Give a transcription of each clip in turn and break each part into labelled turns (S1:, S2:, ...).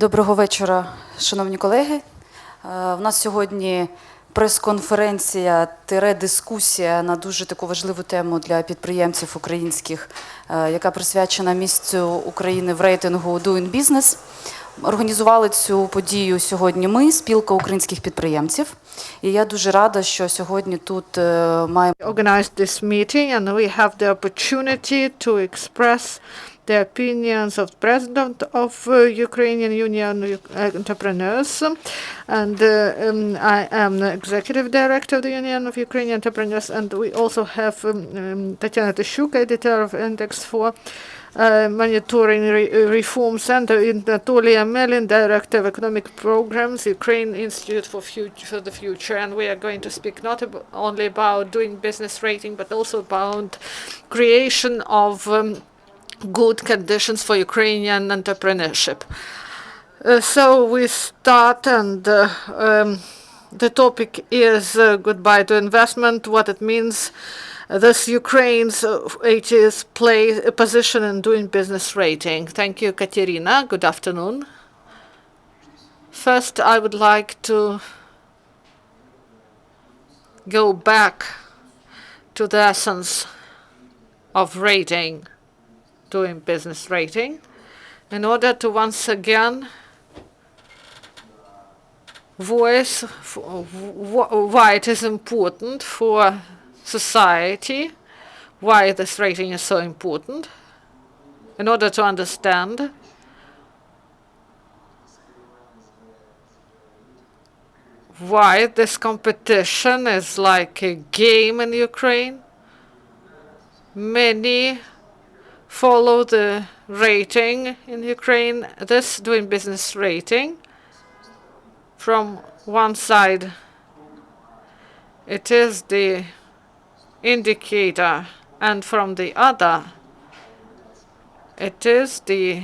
S1: Доброго вечора, шановні колеги. У нас сьогодні прес-конференція-дискусія на дуже таку важливу тему для підприємців українських, яка присвячена місцю України в рейтингу Doing Business. Організували цю подію сьогодні ми, спілка українських підприємців. І я дуже рада, що сьогодні тут маємо
S2: organized this meeting, and we have the opportunity to express the opinions of the President of Ukrainian Union Entrepreneurs, and I am the Executive Director of the Union of Ukrainian Entrepreneurs, and we also have Tetyana Tyschuk, Editor of Index for Monitoring Reform Center, Anatoliy Amelin, Director of Economic Programs, Ukrainian Institute for the Future, and we are going to speak not only about doing business rating, but also about creation of good conditions for Ukrainian entrepreneurship. So we start, and the topic is goodbye to investment, what it means, this Ukraine's position in doing business rating. Thank you, Kateryna. Good afternoon. First, I would like to go back to the essence of rating, doing business rating, in order to once again voice why it is important for society, why this rating is so important, in order to understand why this competition is like a game in Ukraine. Many follow the rating in Ukraine, this doing business rating. From one side, it is the indicator, and from the other, it is the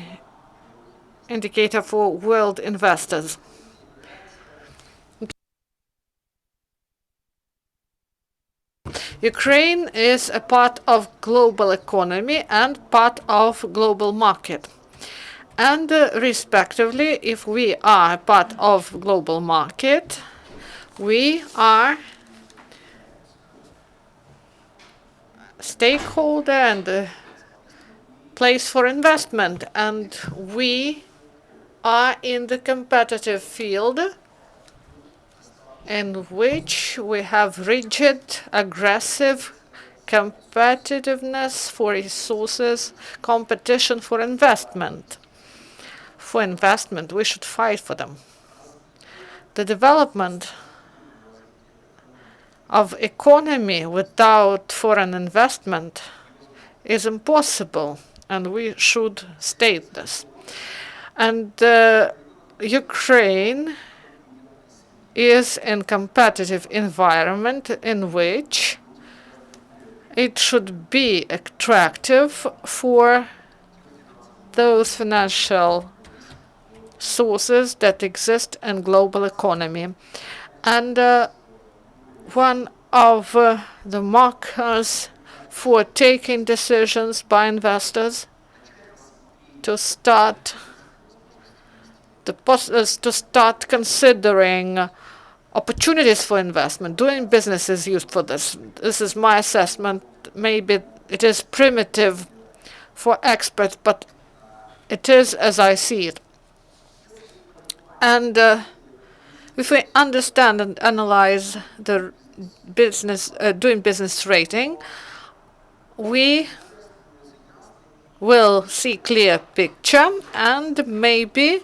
S2: indicator for world investors. Ukraine is a part of global economy and part of global market. And respectively, if we are part of global market, we are stakeholder and a place for investment, and we are in the competitive field in which we have rigid, aggressive competitiveness for resources, competition for investment. For investment, we should fight for them. The development of economy without foreign investment is impossible, and we should state this. And Ukraine is in competitive environment in which it should be attractive for those financial sources that exist in global economy. And one of the markers for taking decisions by investors to start considering opportunities for investment. Doing business is used for this. This is my assessment. Maybe it is primitive for experts, but it is as I see it. And if we understand and analyze the doing business rating, we will see clear picture, and maybe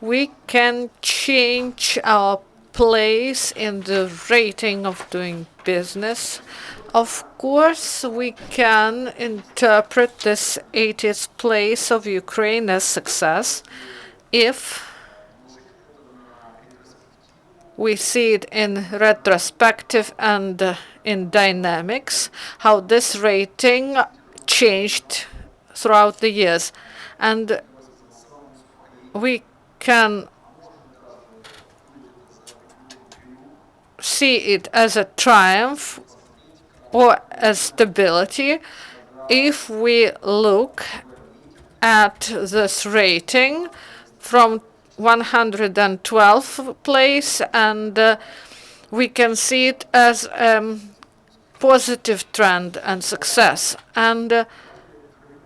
S2: we can change our place in the rating of doing business. Of course, we can interpret this 80th place of Ukraine as success if we see it in retrospective and in dynamics, how this rating changed throughout the years. And we can see it as a triumph or as stability if we look at this rating from 112th place, and we can see it as positive trend and success. And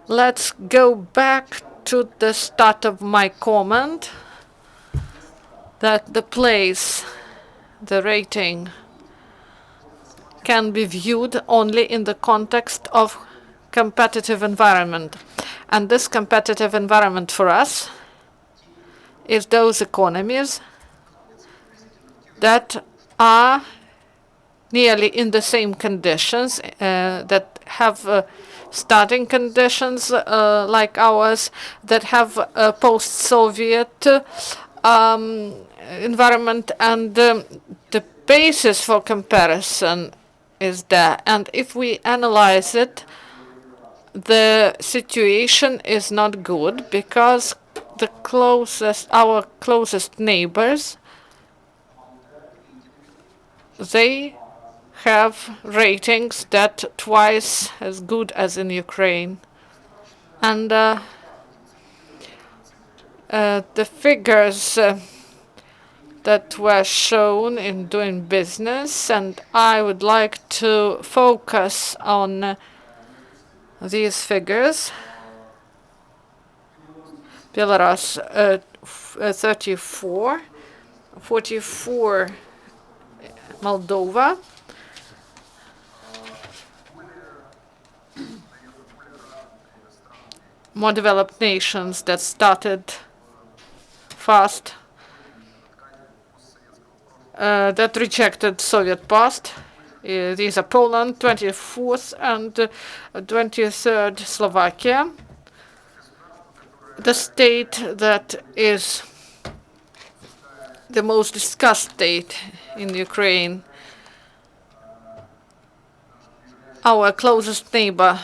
S2: let's go back to the start of my comment that the place, the rating, can be viewed only in the context of competitive environment. And this competitive environment for us is those economies that are nearly in the same conditions, that have starting conditions like ours, that have a post-Soviet environment, and the basis for comparison is there. And if we analyze it, the situation is not good, because our closest neighbors, they have ratings that twice as good as in Ukraine. And the figures that were shown in doing business, and I would like to focus on these figures. Belarus 34, 44 Moldova, more developed nations that started fast, that rejected Soviet past. These are Poland, 24th, and 23rd Slovakia. The state that is the most discussed state in Ukraine, our closest neighbor,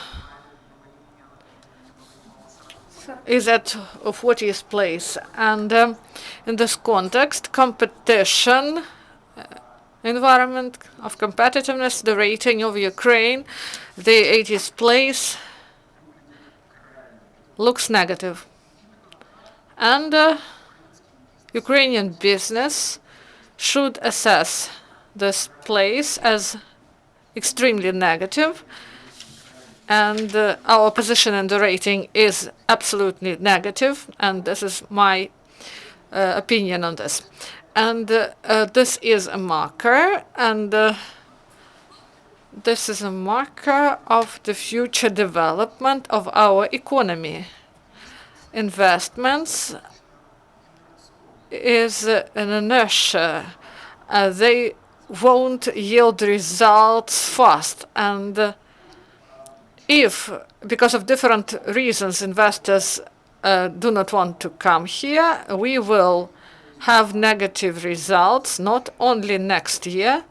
S2: is at 40th place. And in this context, competition, environment of competitiveness, the rating of Ukraine, the 80th place, looks negative. And Ukrainian business should assess this place as extremely negative, and our position in the rating is absolutely negative, and this is my opinion on this. And this is a marker, and this is a marker of the future development of our economy. Investments is an inertia. They won't yield results fast, and if, because of different reasons, investors do not want to come here, we will have negative results, not only next year,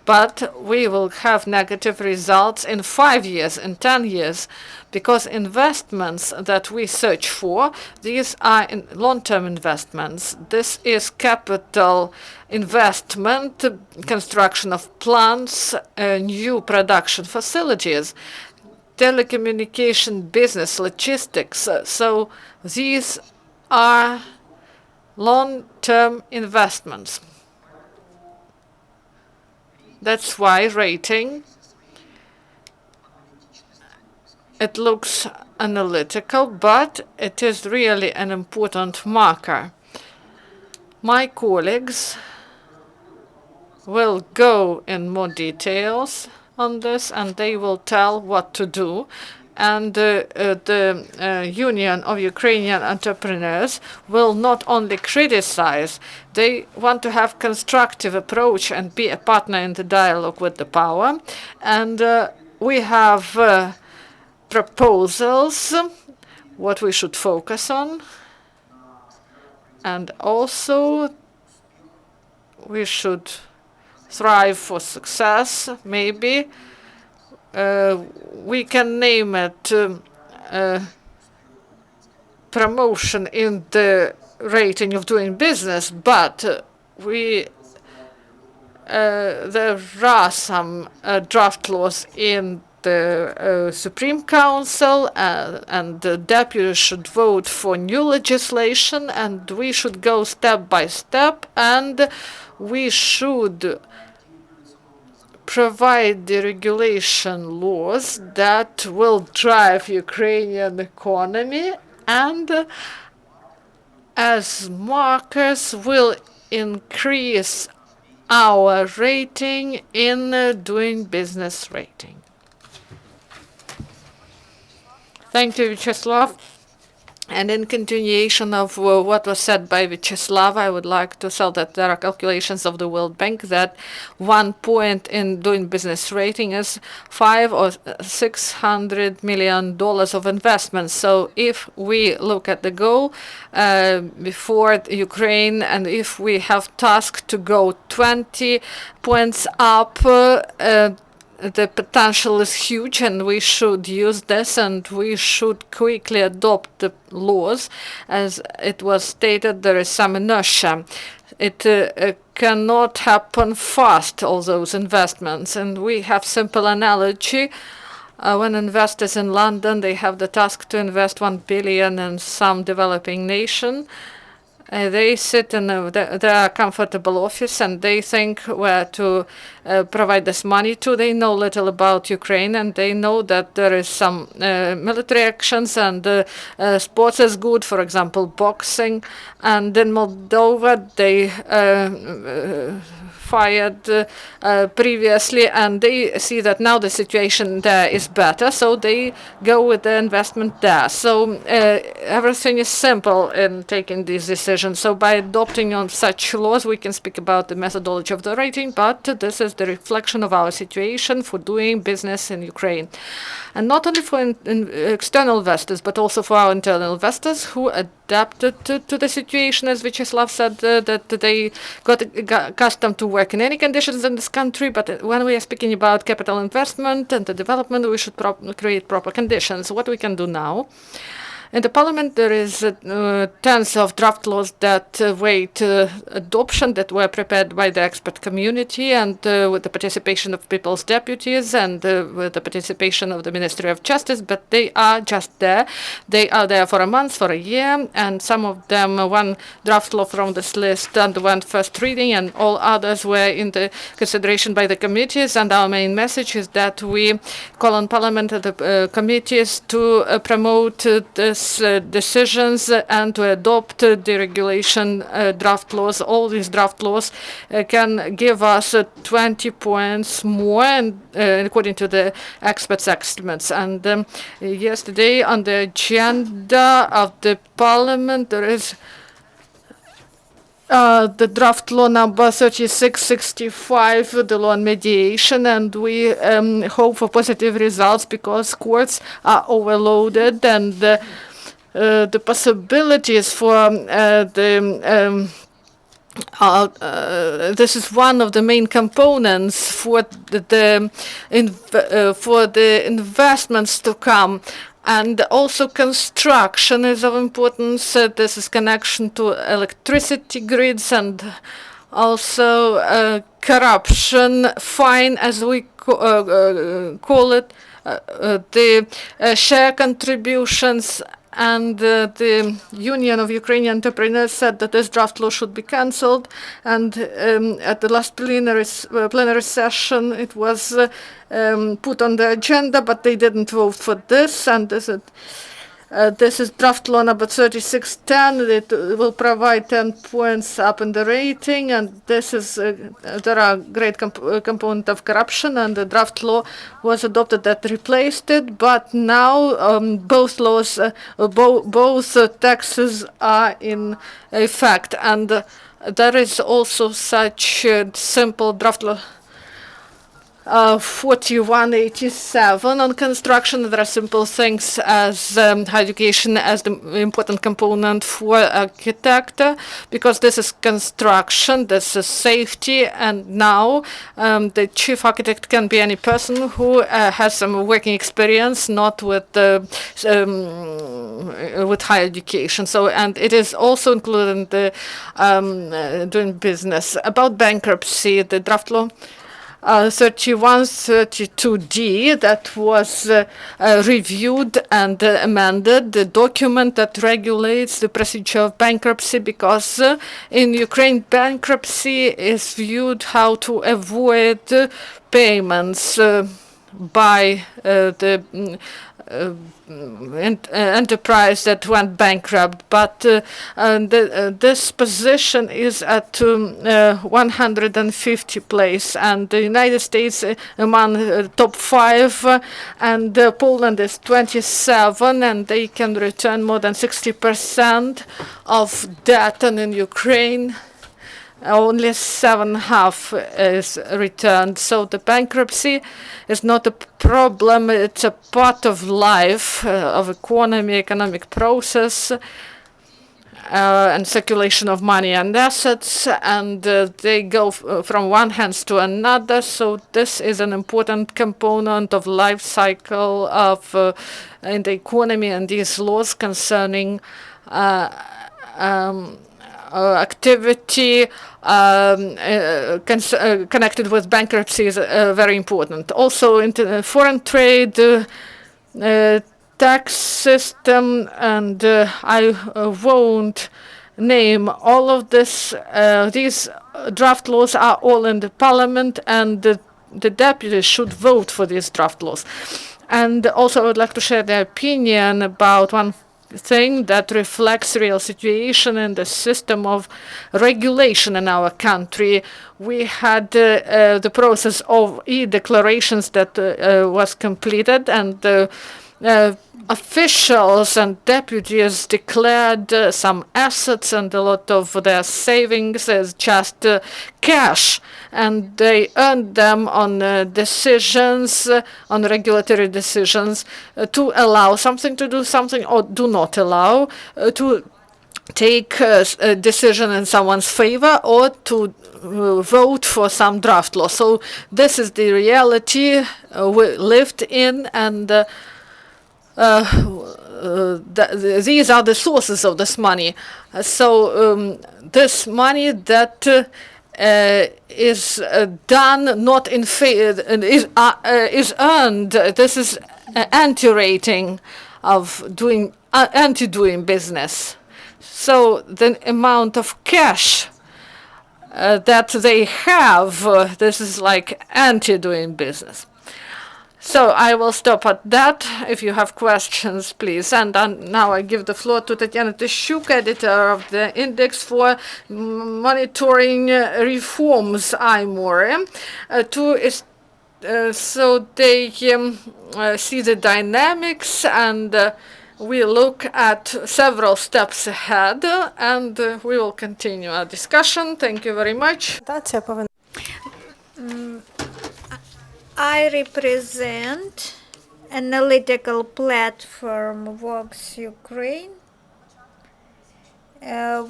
S2: but we will have negative results in 5 years, in 10 years, because investments that we search for, these are long-term investments. This is capital investment, construction of plants, new production facilities, telecommunication business, logistics. So these are long-term investments. That's why rating, it looks analytical, but it is really an important marker. My colleagues will go in more details on this, and they will tell what to do. And the Union of Ukrainian Entrepreneurs will not only criticize, they want to have constructive approach and be a partner in the dialogue with the power. And we have proposals, what we should focus on. And also, we should strive for success, maybe. We can name it promotion in the rating of doing business, but there are some draft laws in the Supreme Council and the deputies should vote for new legislation, and we should go step by step, and we should provide the regulation laws that will drive Ukrainian economy and as markers will increase our rating in doing business rating. Thank you, Vyacheslav. And in continuation of what was said by Vyacheslav, I would like to say that there are calculations of the World Bank that 1 point in doing business rating is $500 or $600 million of investment. So if we look at the goal before Ukraine, and if we have task to go 20 points up, the potential is huge, and we should use this, and we should quickly adopt the laws. As it was stated, there is some inertia. It cannot happen fast, all those investments. And we have simple analogy. When investors in London, they have the task to invest 1 billion in some developing nation. They sit in their comfortable office and they think where to provide this money to. They know little about Ukraine, and they know that there is some military actions, and sports is good, for example, boxing. And in Moldova, they fired previously, and they see that now the situation there is better, so they go with the investment there. So everything is simple in taking these decisions. So by adopting on such laws, we can speak about the methodology of the rating, but this is the reflection of our situation for doing business in Ukraine. And not only for external investors, but also for our internal investors who adapted to the situation, as Vyacheslav said, that they got accustomed to work in any conditions in this country. But when we are speaking about capital investment and the development, we should create proper conditions. What we can do now? In the parliament, there is tons of draft laws that await adoption, that were prepared by the expert community, and with the participation of people's deputies, and with the participation of the Ministry of Justice. But they are just there. They are there for a month, for a year, and some of them, one draft law from this list underwent first reading, and all others were in the consideration by the committees. And our main message is that we call on Parliament and the committees to promote this decisions and to adopt the regulation draft laws. All these draft laws can give us 20 points more, and according to the experts' estimates. And yesterday on the agenda of the parliament, there is the draft law number 3665, the law on mediation, and we hope for positive results because courts are overloaded, and the possibilities for this is one of the main components for the investments to come. And also construction is of importance. This is connection to electricity grids, and also corruption, fine, as we call it, the share contributions. And the Union of Ukrainian Entrepreneurs said that this draft law should be cancelled. And at the last plenary session, it was put on the agenda, but they didn't vote for this. And this is draft law number 3610. It will provide 10 points up in the rating, and this is there are great component of corruption, and the draft law was adopted that replaced it. But now both laws, both taxes are in effect, and there is also such simple draft law 4187 on construction. There are simple things as education as the important component for architect, because this is construction, this is safety, and now the chief architect can be any person who has some working experience, not with higher education. So, and it is also included in the doing business. About bankruptcy, the draft law 3132D that was reviewed and amended, the document that regulates the procedure of bankruptcy, because in Ukraine bankruptcy is viewed how to avoid payments by the enterprise that went bankrupt, but this position is at 150 place, and the United States among top 5, and Poland is 27, and they can return more than 60% of debt, and in Ukraine only 7.5 is returned. So the bankruptcy is not a problem, it's a part of life, of economic process, and circulation of money and assets, and they go from one hand to another. So this is an important component of life cycle of in the economy, and these laws concerning activity connected with bankruptcy is very important. Also, foreign trade, tax system, and I won't name all of this. These draft laws are all in the parliament, and the deputies should vote for these draft laws. And also, I would like to share their opinion about one thing that reflects real situation in the system of regulation in our country. We had the process of e-declarations that was completed, and officials and deputies declared some assets, and a lot of their savings as just cash, and they earned them on decisions, on regulatory decisions, to allow something, to do something, or do not allow, to take a decision in someone's favor, or to vote for some draft law. So this is the reality we lived in, and these are the sources of this money. So this money that is done not in favor, is earned. This is anti-rating of doing anti-doing business. So the amount of cash that they have, this is like anti-doing business. So I will stop at that. If you have questions, please. And now I give the floor to Tetyana Tyschuk, editor of the Index for Monitoring Reforms, iMoRe, so they see the dynamics, and we look at several steps ahead, and we will continue our discussion. Thank you very much.
S3: I represent analytical platform VoxUkraine.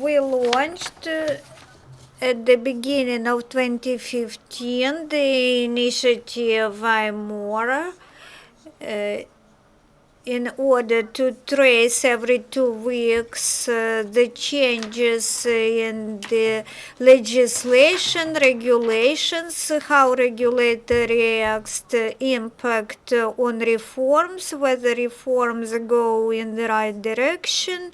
S3: We launched at the beginning of 2015 the initiative iMoRe in order to trace every 2 weeks the changes in the legislation, regulations, how regulatory acts impact on reforms, whether reforms go in the right direction,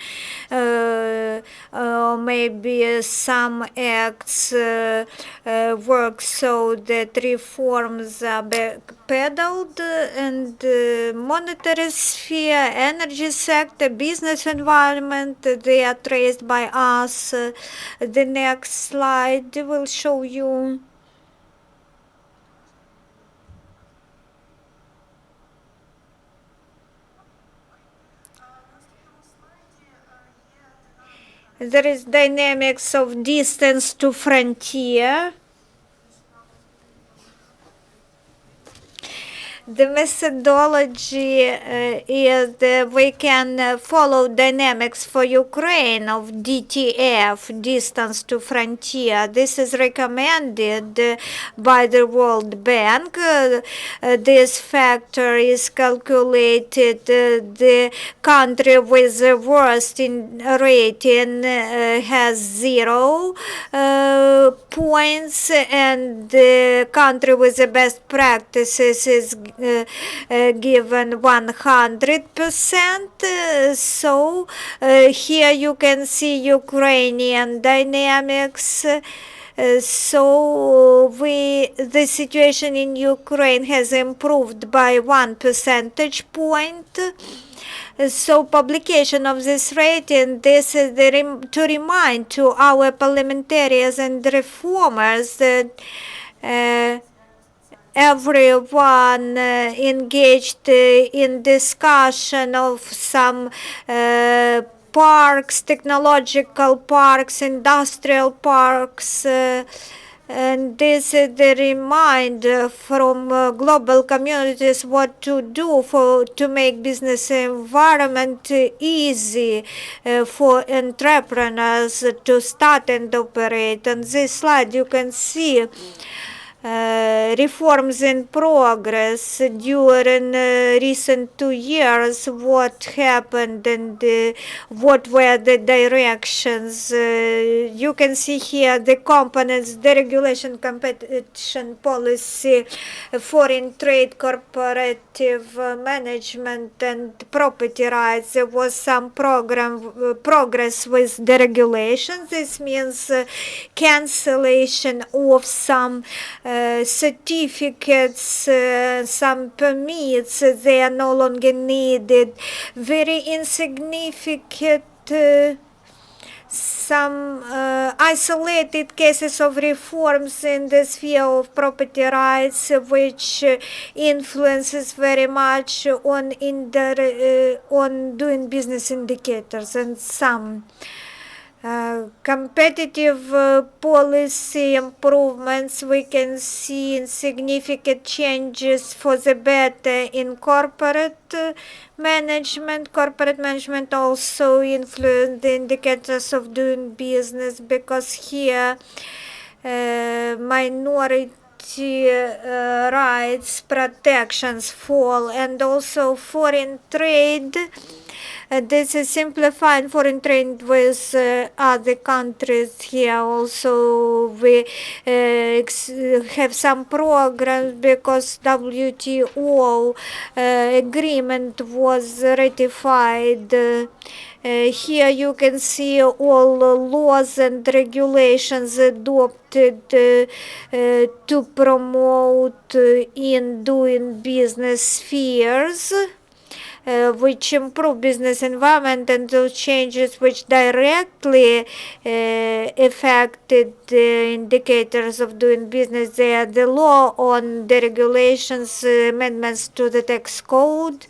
S3: maybe some acts work so that reforms are backpedaled, and monetary sphere, energy sector, business environment, they are traced by us. The next slide will show you. There is dynamics of distance to frontier. The methodology is that we can follow dynamics for Ukraine of DTF, distance to frontier. This is recommended by the World Bank. This factor is calculated. The country with the worst rating has 0 points, and the country with the best practices is given 100%. So here you can see Ukrainian dynamics. So the situation in Ukraine has improved by 1 percentage point. So publication of this rating, this is to remind to our parliamentarians and reformers that everyone engaged in discussion of some parks, technological parks, industrial parks, and this is the reminder from global communities what to do to make business environment easy for entrepreneurs to start and operate. On this slide you can see reforms in progress during recent 2 years, what happened and what were the directions. You can see here the components: deregulation, competition policy, foreign trade, cooperative management, and property rights. There was some progress with deregulation. This means cancellation of some certificates, some permits, they are no longer needed. Very insignificant some isolated cases of reforms in the sphere of property rights, which influences very much on doing business indicators, and some competitive policy improvements. We can see significant changes for the better in corporate management. Corporate management also influence the indicators of doing business, because here minority rights protections fall, and also foreign trade. This is simplifying foreign trade with other countries. Here also we have some progress because WTO agreement was ratified. Here you can see all laws and regulations adopted to promote in doing business spheres, which improve business environment, and those changes which directly affected the indicators of doing business. They are the law on deregulations, amendments to the tax code,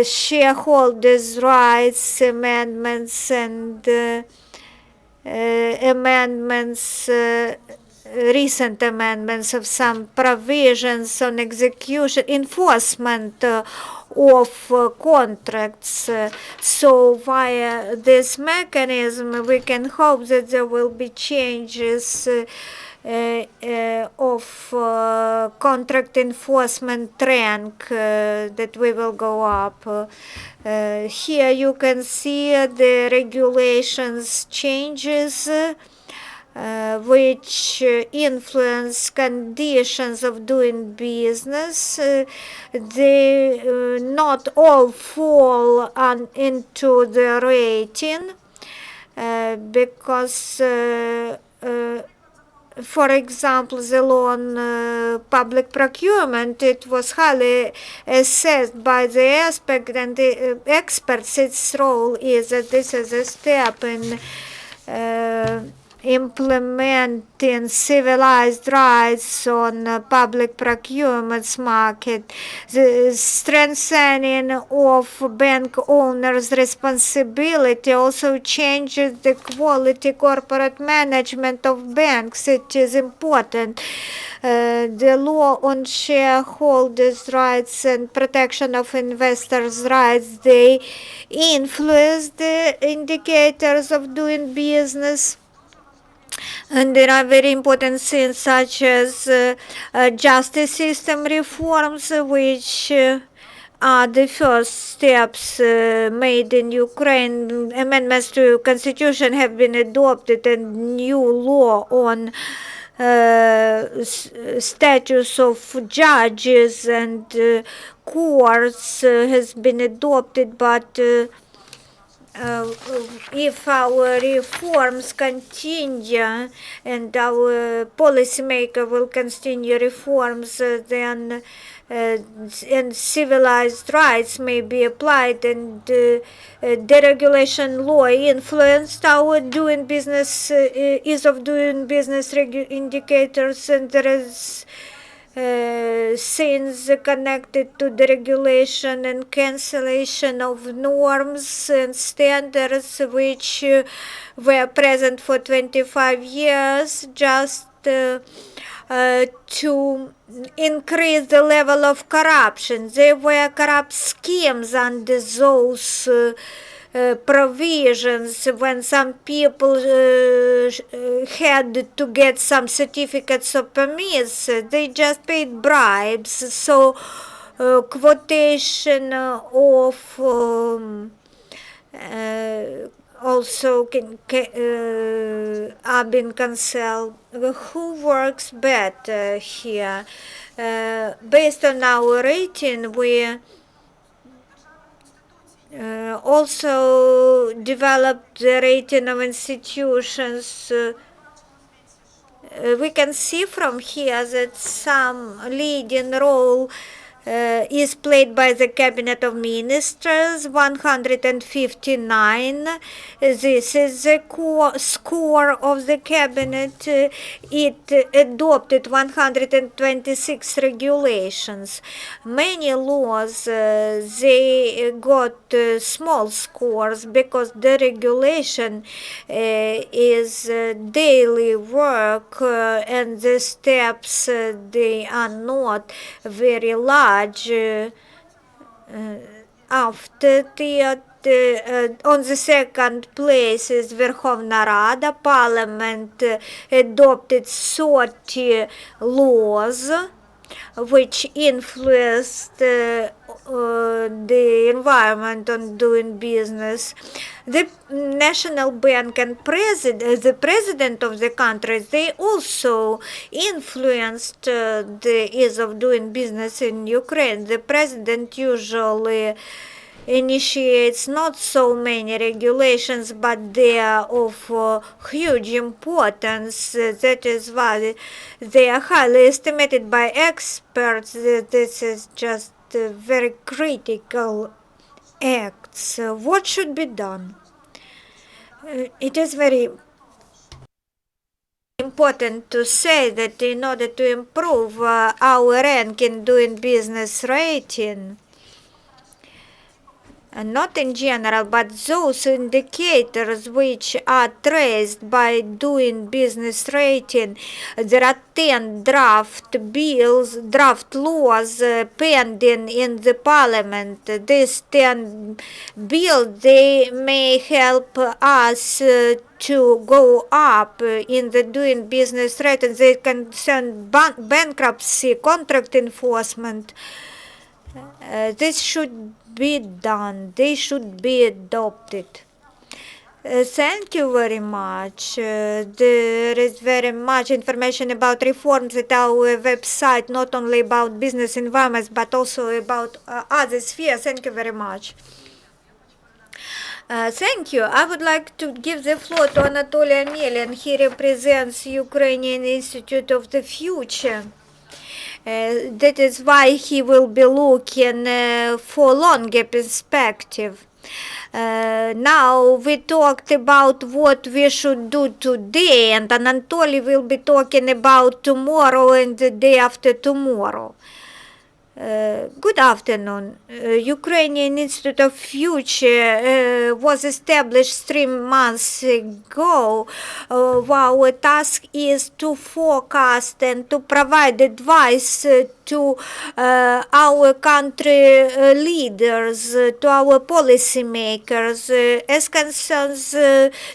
S3: shareholders' rights amendments, and amendments, recent amendments of some provisions on execution, enforcement of contracts. So via this mechanism we can hope that there will be changes of contract enforcement rank, that we will go up. Here you can see the regulations changes which influence conditions of doing business. They not all fall into the rating, because for example, the law on public procurement, it was highly assessed by the aspect and the experts. Its role is that this is a step in implementing civilized rights on public procurement market, the strengthening of bank owners' responsibility also changes the quality corporate management of banks. It is important. The law on shareholders' rights and protection of investors' rights, they influence the indicators of doing business. And there are very important things such as justice system reforms, which are the first steps made in Ukraine. Amendments to constitution have been adopted, and new law on status of judges and courts has been adopted, but if our reforms continue and our policymaker will continue reforms, then and civilized rights may be applied, and deregulation law influenced our doing business, ease of doing business indicators, and there is things connected to the regulation and cancellation of norms and standards which were present for 25 years just to increase the level of corruption. There were corrupt schemes under those provisions when some people had to get some certificates of permits. They just paid bribes. So quotation of also are being cancelled. Who works better here? Based on our rating, we also developed the rating of institutions. We can see from here that some leading role is played by the Cabinet of Ministers, 159. This is the score of the Cabinet. It adopted 126 regulations. Many laws, they got small scores because the regulation is daily work and the steps, they are not very large. After that, on the second place is Verkhovna Rada. Parliament adopted 30 laws which influenced the environment on doing business. The National Bank and the president of the country, they also influenced the ease of doing business in Ukraine. The president usually initiates not so many regulations, but they are of huge importance. That is why they are highly estimated by experts. This is just very critical acts. What should be done? It is very important to say that in order to improve our rank in doing business rating, and not in general, but those indicators which are traced by doing business rating. There are 10 draft laws pending in the parliament. These 10 bills, they may help us to go up in the doing business rating. They concern bankruptcy, contract enforcement. This should be done. They should be adopted. Thank you very much. There is very much information about reforms at our website, not only about business environments, but also about other spheres. Thank you very much. Thank you. I would like to give the floor to Anatoliy Amelin. He represents Ukrainian Institute of the Future. That is why he will be looking for longer perspective. Now we talked about what we should do today, and Anatoly will be talking about tomorrow and the day after tomorrow. Good afternoon. Ukrainian Institute of Future was established 3 months ago. Our task is to forecast and to provide advice to our country leaders, to our policymakers. As concerns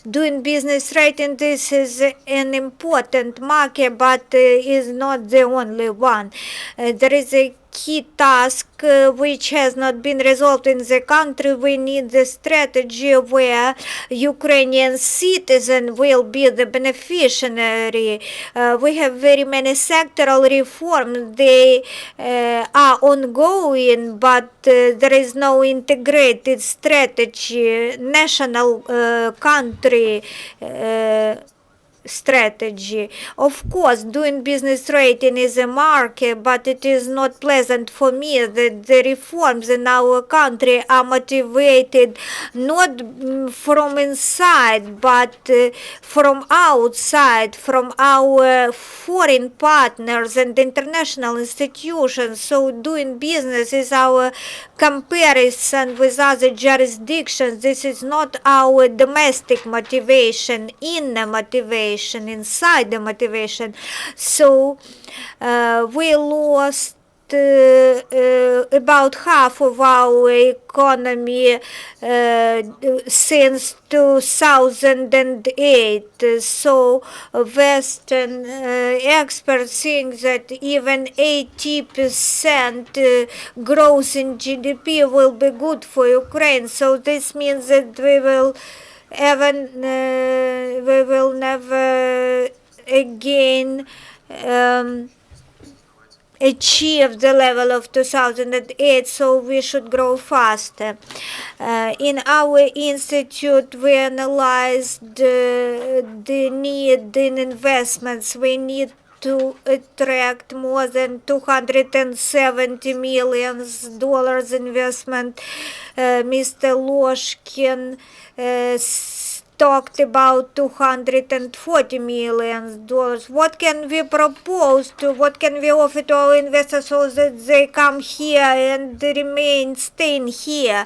S3: doing business right, and this is an important market, but is not the only one. There is a key task which has not been resolved in the country. We need the strategy where Ukrainian citizen will be the beneficiary. We have very many sectoral reforms. They are ongoing, but there is no integrated strategy, national country strategy. Of course, doing business rating is a market, but it is not pleasant for me that the reforms in our country are motivated not from inside, but from outside, from our foreign partners and international institutions. So doing business is our comparison with other jurisdictions. This is not our domestic motivation, inner motivation, inside the motivation. So we lost about half of our economy since 2008. So Western experts think that even 80% growth in GDP will be good for Ukraine. So this means that we will never again achieve the level of 2008, so we should grow faster. In our institute, we analyzed the need in investments. We need to attract more than $270 million investment. Mr. Loshkin talked about $240 million. What can we propose to, what can we offer to our investors so that they come here and remain staying here?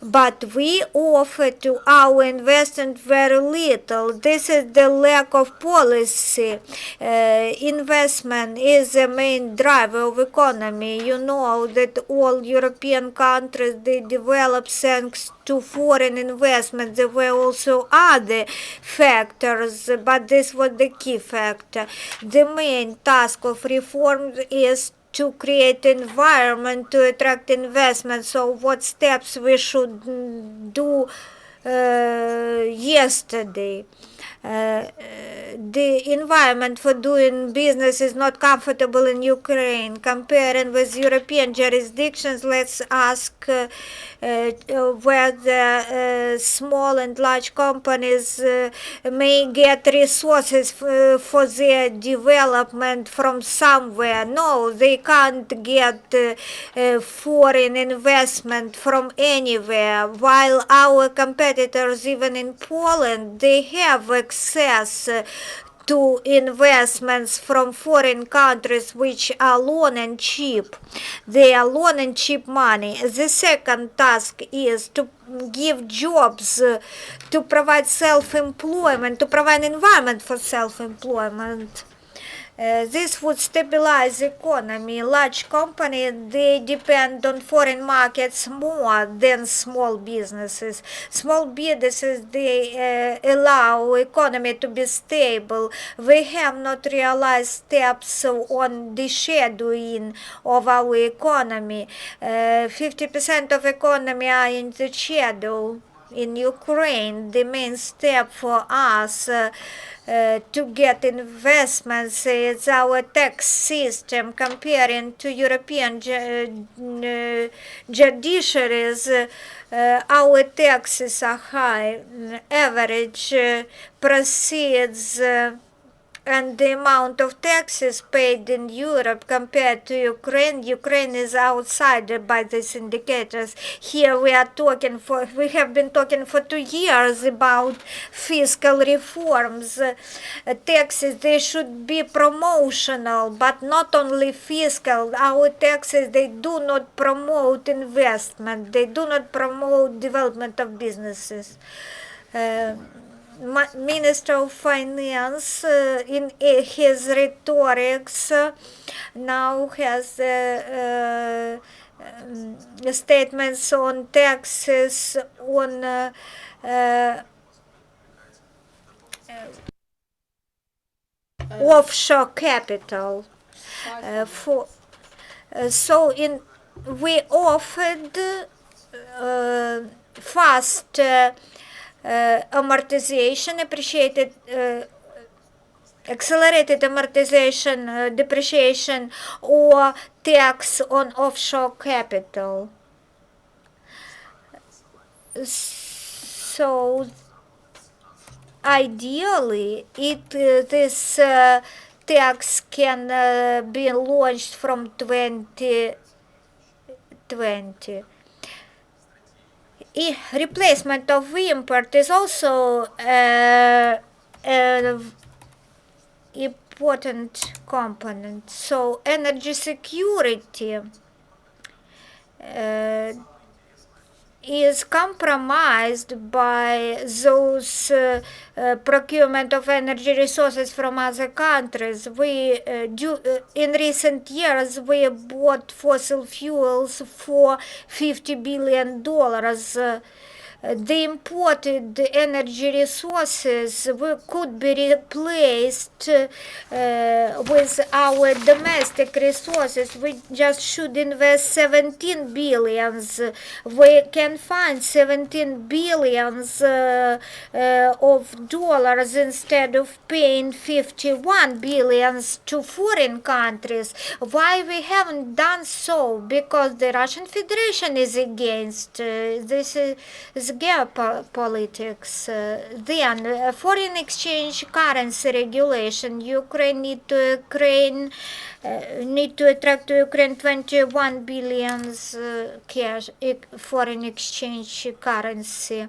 S3: But we offer to our investors very little. This is the lack of policy. Investment is the main driver of economy. You know that all European countries, they develop thanks to foreign investment. There were also other factors, but this was the key factor. The main task of reforms is to create environment to attract investment. So what steps we should do yesterday? The environment for doing business is not comfortable in Ukraine. Comparing with European jurisdictions, let's ask whether small and large companies may get resources for their development from somewhere. No, they can't get foreign investment from anywhere, while our competitors, even in Poland, they have access to investments from foreign countries which are loan and cheap. They are loan and cheap money. The second task is to give jobs, to provide self-employment, to provide environment for self-employment. This would stabilize the economy. Large companies, they depend on foreign markets more than small businesses. Small businesses, they allow economy to be stable. We have not realized steps on the shadowing of our economy. 50% of economy are in the shadow. In Ukraine, the main step for us to get investments is our tax system. Comparing to European judiciaries, our taxes are high. Average proceeds and the amount of taxes paid in Europe compared to Ukraine, Ukraine is outsider by these indicators. Here we have been talking for 2 years about fiscal reforms. Taxes, they should be promotional, but not only fiscal. Our taxes, they do not promote investment. They do not promote development of businesses. Minister of Finance in his rhetorics now has statements on taxes on offshore capital. We offered fast amortization, accelerated amortization, depreciation, or tax on offshore capital. So ideally, this tax can be launched from 2020. Replacement of import is also an important component. So energy security is compromised by those procurement of energy resources from other countries. In recent years, we bought fossil fuels for $50 billion. The imported energy resources could be replaced with our domestic resources. We just should invest 17 billions. We can find 17 billions of dollars instead of paying 51 billions to foreign countries. Why we haven't done so? Because the Russian Federation is against. This is geopolitics. Then foreign exchange currency regulation. Ukraine need to attract to Ukraine 21 billions cash foreign exchange currency.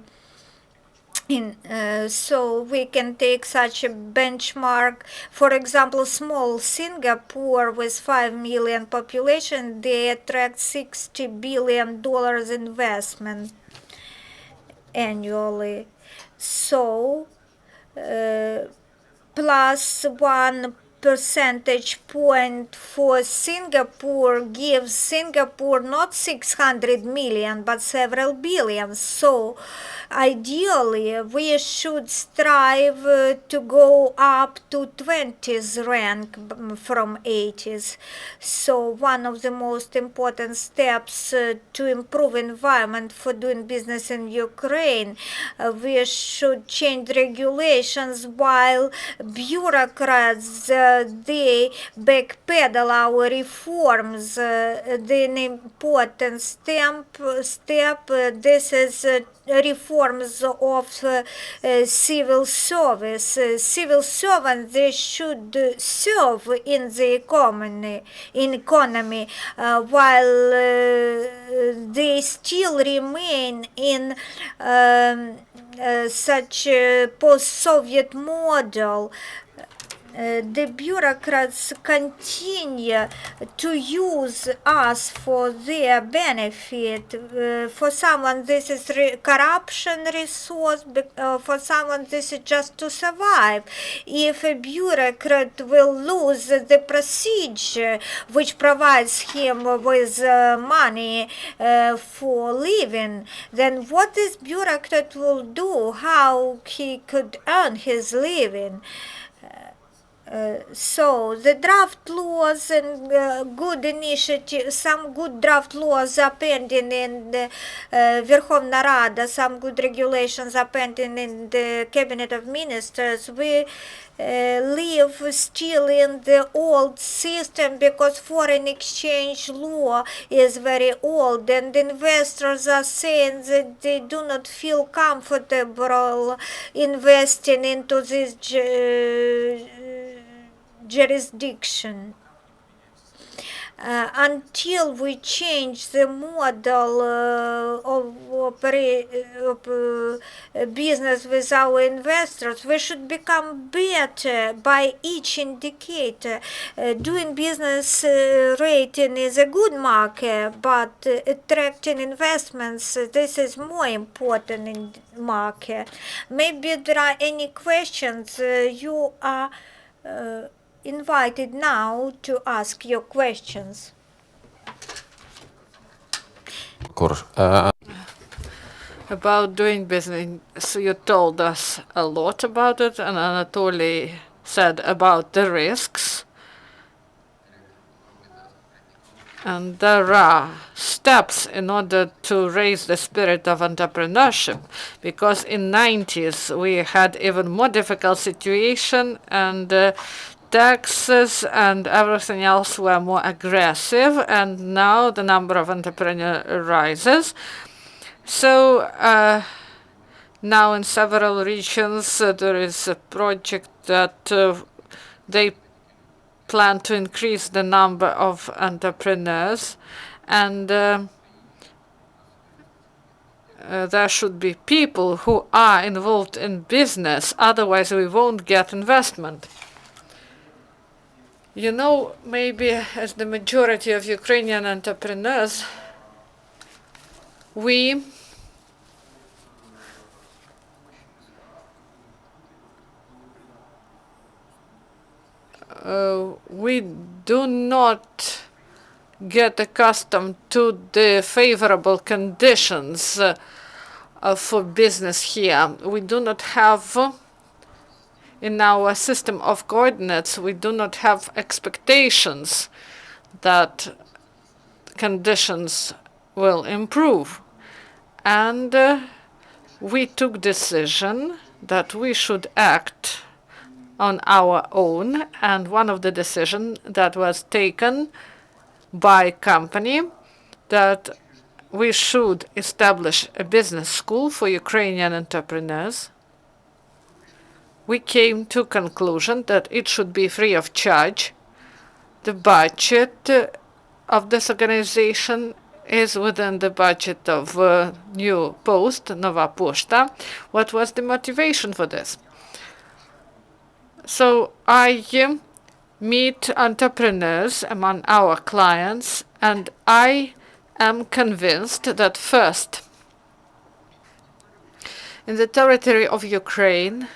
S3: So we can take such a benchmark. For example, small Singapore with 5 million population, they attract $60 billion investment annually. So plus 1 percentage point for Singapore gives Singapore not 600 million but several billions. So ideally we should strive to go up to 20th rank from 80th. So one of the most important steps to improve environment for doing business in Ukraine, we should change regulations while bureaucrats they backpedal our reforms. The important step this is reforms of civil service. Civil servants, they should serve in the economy while they still remain in such a post-Soviet model. The bureaucrats continue to use us for their benefit. For someone, this is corruption resource. For someone, this is just to survive. If a bureaucrat will lose the procedure which provides him with money for living, then what this bureaucrat will do? How he could earn his living? So the draft laws and good initiatives, some good draft laws are pending in the Verkhovna Rada, some good regulations are pending in the Cabinet of Ministers. We live still in the old system because foreign exchange law is very old, and investors are saying that they do not feel comfortable investing into this jurisdiction. Until we change the model of business with our investors, we should become better by each indicator. Doing business rating is a good marker, but attracting investments, this is more important in marker. Maybe there are any questions. You are invited now to ask your questions.
S2: About doing business, so you told us a lot about it, and Anatoly said about the risks. And there are steps in order to raise the spirit of entrepreneurship, because in 90s we had even more difficult situation, and taxes and everything else were more aggressive, and now the number of entrepreneurs rises. So now in several regions there is a project that they plan to increase the number of entrepreneurs, and there should be people who are involved in business, otherwise we won't get investment. You know, maybe as the majority of Ukrainian entrepreneurs, we do not get accustomed to the favorable conditions for business here. We do not have, in our system of coordinates, we do not have expectations that conditions will improve. And we took decision that we should act on our own, and one of the decisions that was taken by company that we should establish a business school for Ukrainian entrepreneurs. We came to conclusion that it should be free of charge. The budget of this organization is within the budget of new post, Nova Poshta. What was the motivation for this? So I meet entrepreneurs among our clients, and I am convinced that first, in the territory of Ukraine,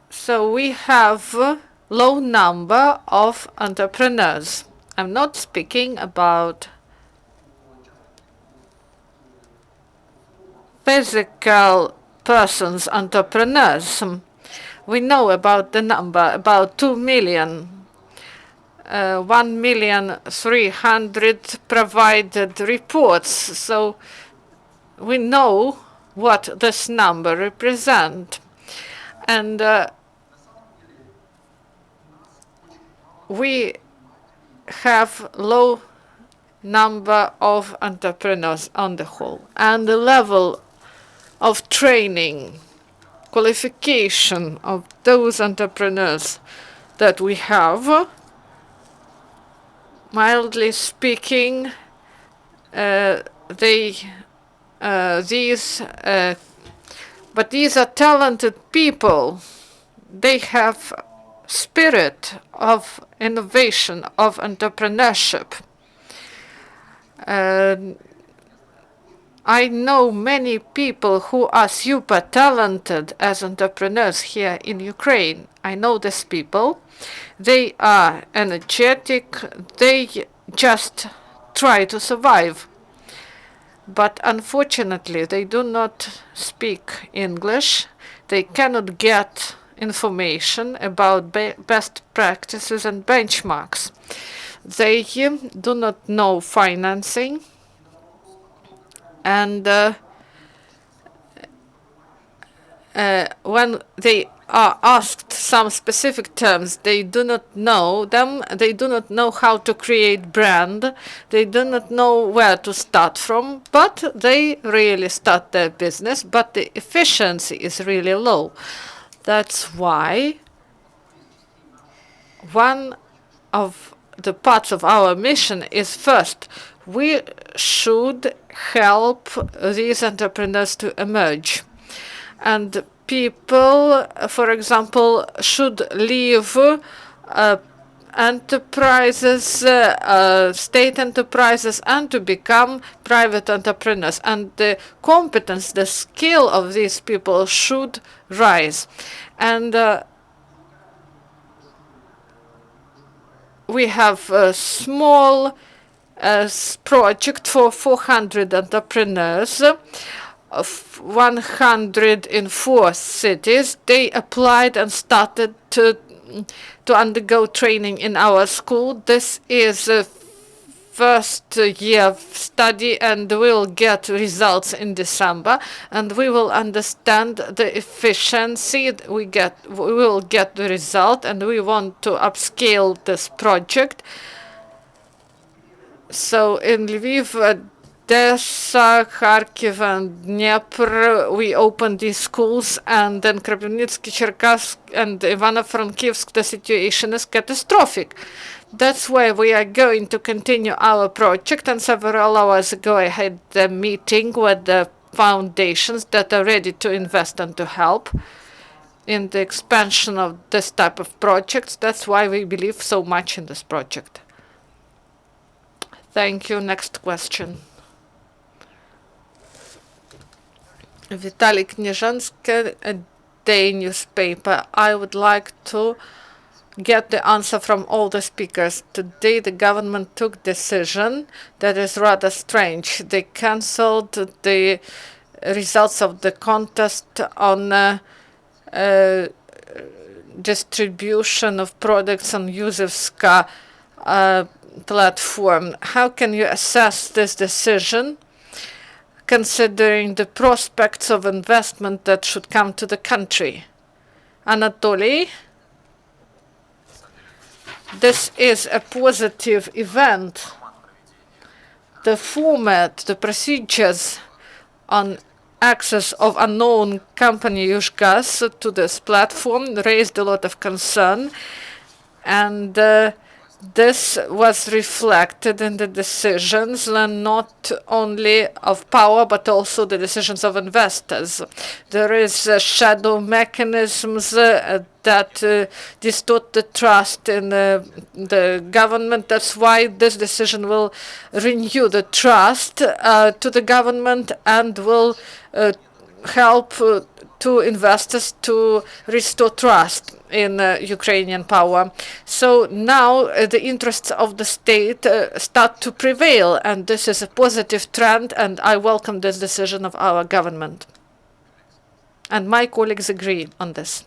S2: so we have a low number of entrepreneurs. I'm not speaking about physical persons, entrepreneurs. We know about the number, about 2 million. 1,300,000 provided reports. So we know what this number represents. And we have low number of entrepreneurs on the whole. And the level of training, qualification of those entrepreneurs that we have, mildly speaking, these are talented people. They have spirit of innovation, of entrepreneurship. I know many people who are super talented as entrepreneurs here in Ukraine. I know these people. They are energetic. They just try to survive. But unfortunately, they do not speak English. They cannot get information about best practices and benchmarks. They do not know financing. And when they are asked some specific terms, they do not know them. They do not know how to create brand. They do not know where to start from, but they really start their business, but the efficiency is really low. That's why one of the parts of our mission is, first, we should help these entrepreneurs to emerge. And people, for example, should leave enterprises, state enterprises, and to become private entrepreneurs. And the competence, the skill of these people should rise. And we have a small project for 400 entrepreneurs, 100 in 4 cities. They applied and started to undergo training in our school. This is a first year of study, and we'll get results in December, and we will understand the efficiency we will get the result, and we want to upscale this project. So in Lviv, Odessa, Kharkiv, and Dnieper, we opened these schools, and then Kropyvnytsk, Cherkassk, and Ivano-Frankivsk, the situation is catastrophic. That's why we are going to continue our project, and several hours ago I had a meeting with the foundations that are ready to invest and to help in the expansion of this type of projects. That's why we believe so much in this project. Thank you. Next question. Vitaly Knizhensky, a day newspaper. I would like to get the answer from all the speakers. Today the government took decision that is rather strange. They cancelled the results of the contest on distribution of products on Yuzevska platform. How can you assess this decision, considering the prospects of investment that should come to the country? Anatoly? This is a positive event. The format, the procedures on access of unknown company Yushgas to this platform raised a lot of concern, and this was reflected in the decisions, and not only of power, but also the decisions of investors. There is shadow mechanisms that distort the trust in the government. That's why this decision will renew the trust to the government and will help to investors to restore trust in Ukrainian power. So now the interests of the state start to prevail, and this is a positive trend, and I welcome this decision of our government. And my colleagues agree on this.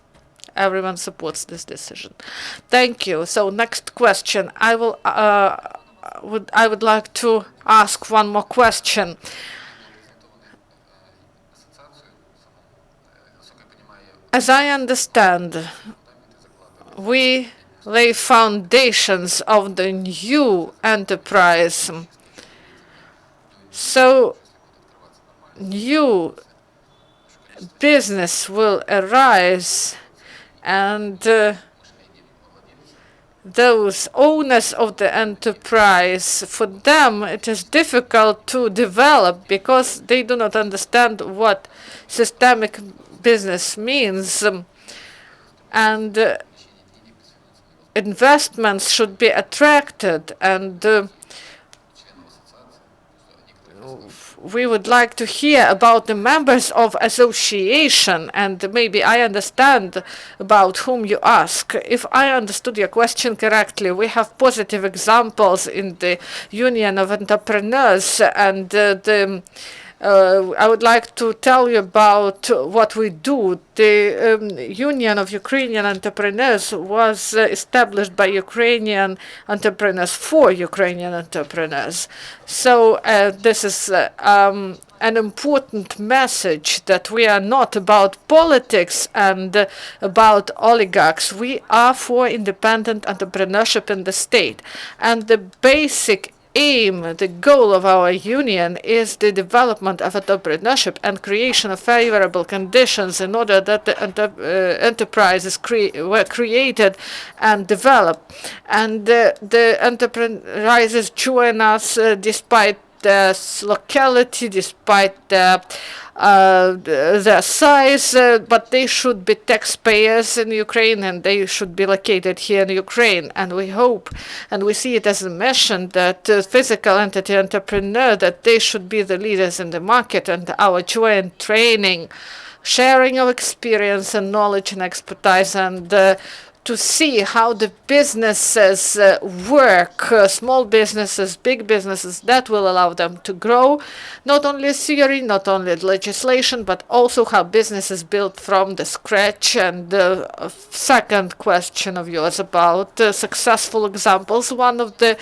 S2: Everyone supports this decision. Thank you. So next question. I would like to ask one more question. As I understand, we lay foundations of the new enterprise. So new business will arise, and those owners of the enterprise, for them it is difficult to develop because they do not understand what systemic business means, and investments should be attracted, and we would like to hear about the members of association, and maybe I understand about whom you ask. If I understood your question correctly, we have positive examples in the Union of Entrepreneurs, and I would like to tell you about what we do. The Union of Ukrainian Entrepreneurs was established by Ukrainian entrepreneurs for Ukrainian entrepreneurs. So this is an important message that we are not about politics and about oligarchs. We are for independent entrepreneurship in the state. And the basic aim, the goal of our union is the development of entrepreneurship and creation of favorable conditions in order that the enterprises were created and developed. And the enterprises join us despite their locality, despite their size, but they should be taxpayers in Ukraine and they should be located here in Ukraine. And we hope and we see it as a mission that physical entity entrepreneur, that they should be the leaders in the market, and our joint training, sharing of experience and knowledge and expertise, and to see how the businesses work, small businesses, big businesses, that will allow them to grow. Not only theory, not only legislation, but also how businesses build from the scratch. And the second question of yours about successful examples. One of the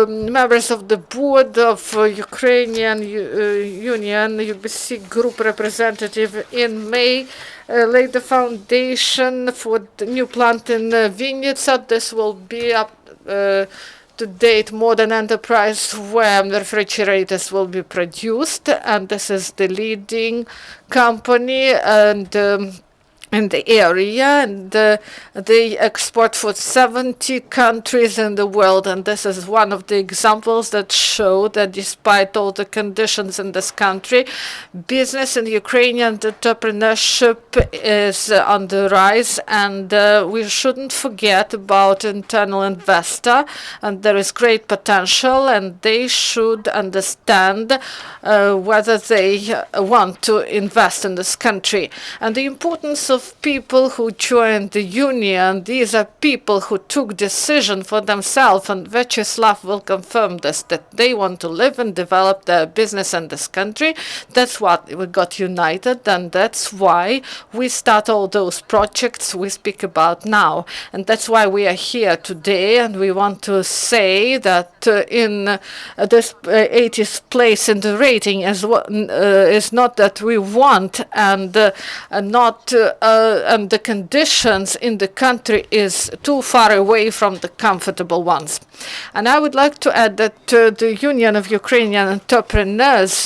S2: members of the board of Ukrainian Union, UBC group representative in May, laid the foundation for the new plant in Vinnytsia. This will be up to date modern enterprise where refrigerators will be produced, and this is the leading company and in the area, and they export for 70 countries in the world. And this is one of the examples that show that despite all the conditions in this country, business in Ukrainian entrepreneurship is on the rise, and we shouldn't forget about internal investor, and there is great potential, and they should understand whether they want to invest in this country. And the importance of people who joined the union, these are people who took decision for themselves, and Vyacheslav will confirm this, that they want to live and develop their business in this country. That's what we got united, and that's why we start all those projects we speak about now. And that's why we are here today, and we want to say that in this 80th place in the rating is not that we want, and not and the conditions in the country is too far away from the comfortable ones. And I would like to add that the Union of Ukrainian Entrepreneurs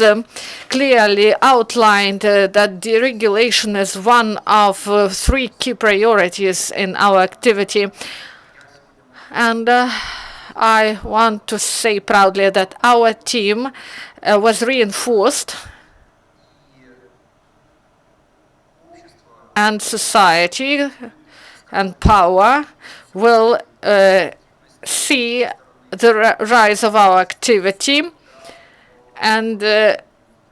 S2: clearly outlined that deregulation is one of three key priorities in our activity. And I want to say proudly that our team was reinforced, and society and power will see the rise of our activity, and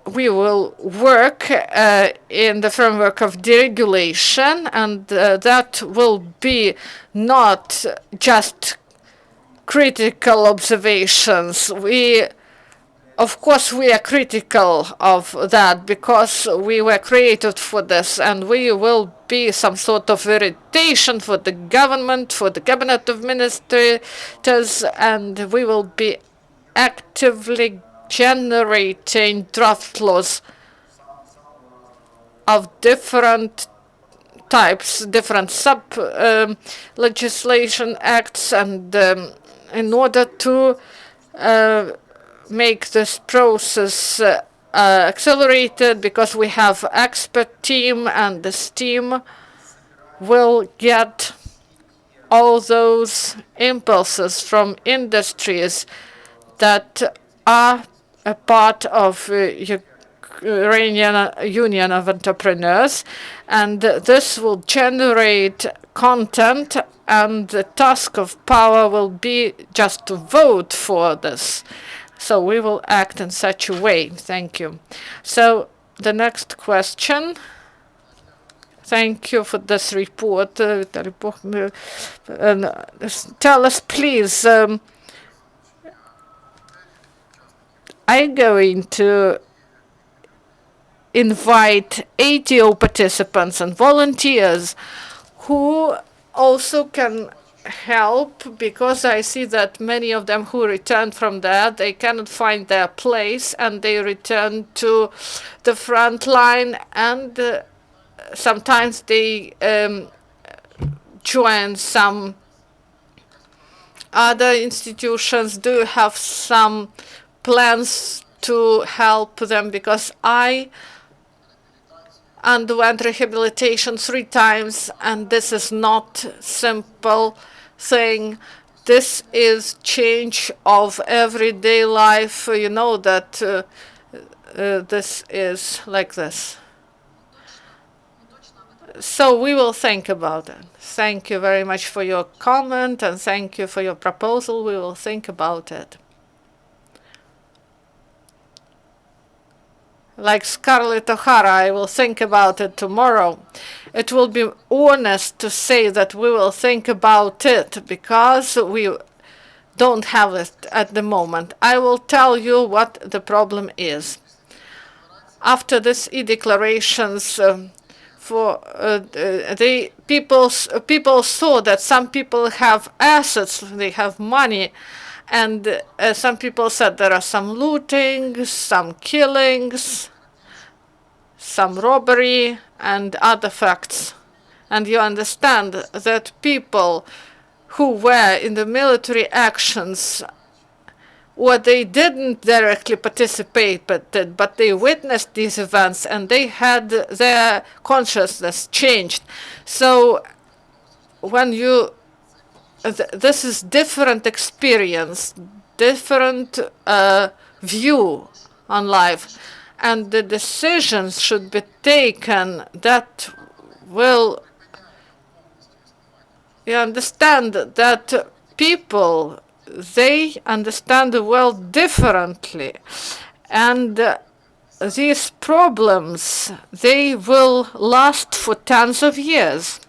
S2: we will work in the framework of deregulation, and that will be not just critical observations. Of course, we are critical of that because we were created for this, and we will be some sort of irritation for the government, for the cabinet of ministers, and we will be actively generating draft laws of different types, different sub-legislation acts, and in order to make this process accelerated, because we have expert team, and this team will get all those impulses from industries that are a part of Ukrainian Union of Entrepreneurs, and this will generate content, and the task of power will be just to vote for this. So we will act in such a way. Thank you. So the next question. Thank you for this report. Tell us, please, are you going to invite ATO participants and volunteers who also can help, because I see that many of them who returned from there, they cannot find their place, and they return to the front line, and sometimes they join some other institutions, do you have some plans to help them? Because I underwent rehabilitation 3 times, and this is not simple thing. This is change of everyday life. You know that this is like this. So we will think about it. Thank you very much for your comment, and thank you for your proposal. We will think about it. Like Scarlett O'Hara, I will think about it tomorrow. It will be honest to say that we will think about it because we don't have it at the moment. I will tell you what the problem is. After these e-declarations, people saw that some people have assets, they have money, and some people said there are some looting, some killings, some robbery, and other facts. And you understand that people who were in the military actions, or they didn't directly participate, but they witnessed these events and they had their consciousness changed. So when you this is different experience, different view on life, and the decisions should be taken that will, you understand that people, they understand the world differently, and these problems, they will last for tens of years.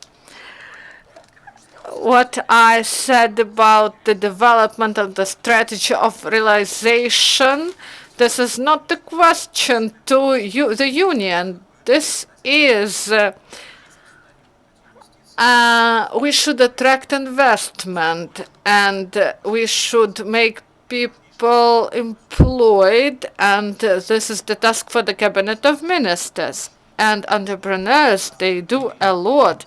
S2: What I said about the development of the strategy of realization, this is not the question to the Union. This is, we should attract investment, and we should make people employed, and this is the task for the Cabinet of Ministers. And entrepreneurs, they do a lot.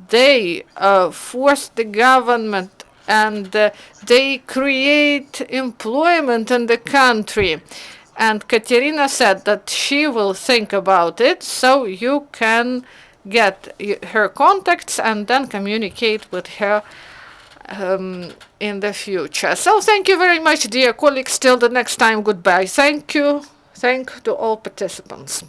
S2: They force the government, and they create employment in the country. And Kateryna said that she will think about it, so you can get her contacts and then communicate with her in the future. So thank you very much, dear colleagues. Till the next time, goodbye. Thank you. Thank to all participants.